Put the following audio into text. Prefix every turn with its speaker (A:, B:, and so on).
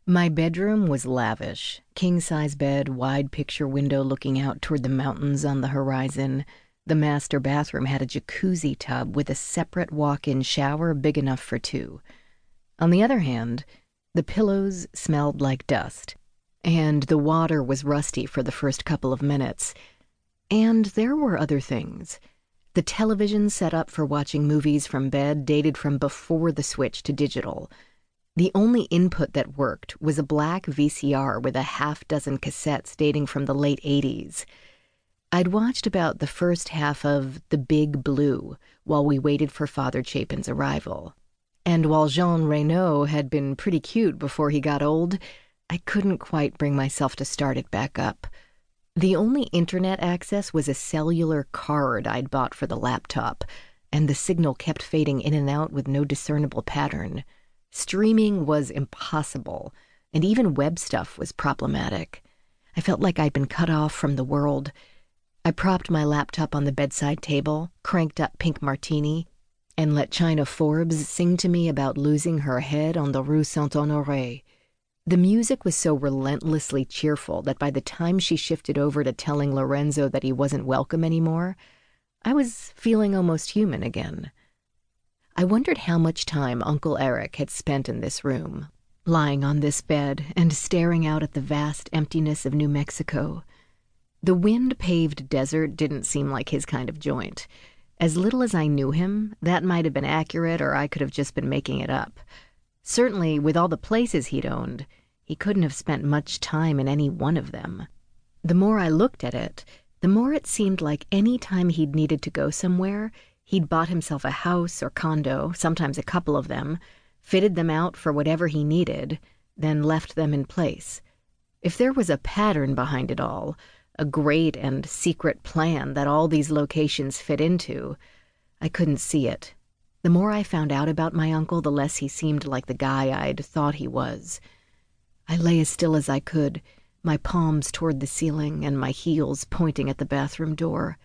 A: My bedroom was lavish. King-size bed, wide picture window looking out toward the mountains on the horizon. The master bathroom had a jacuzzi tub with a separate walk-in shower big enough for two. On the other hand, the pillows smelled like dust, and the water was rusty for the first couple of minutes. And there were other things. The television set up for watching movies from bed dated from before the switch to digital. The only input that worked was a black VCR with a half-dozen cassettes dating from the late 80s. I'd watched about the first half of The Big Blue while we waited for Father Chapin's arrival. And while Jean Reno had been pretty cute before he got old, I couldn't quite bring myself to start it back up. The only internet access was a cellular card I'd bought for the laptop, and the signal kept fading in and out with no discernible pattern. Streaming was impossible, and even web stuff was problematic. I felt like I'd been cut off from the world. I propped my laptop on the bedside table, cranked up Pink Martini, and let China Forbes sing to me about losing her head on the Rue Saint-Honoré. The music was so relentlessly cheerful that by the time she shifted over to telling Lorenzo that he wasn't welcome anymore, I was feeling almost human again. I wondered how much time Uncle Eric had spent in this room, lying on this bed and staring out at the vast emptiness of New Mexico. The wind-paved desert didn't seem like his kind of joint. As little as I knew him, that might have been accurate, or I could have just been making it up. Certainly, with all the places he'd owned, he couldn't have spent much time in any one of them. The more I looked at it, the more it seemed like any time he'd needed to go somewhere, he'd bought himself a house or condo, sometimes a couple of them, fitted them out for whatever he needed, then left them in place. If there was a pattern behind it all, a great and secret plan that all these locations fit into, I couldn't see it. The more I found out about my uncle, the less he seemed like the guy I'd thought he was. I lay as still as I could, my palms toward the ceiling and my heels pointing at the bathroom door.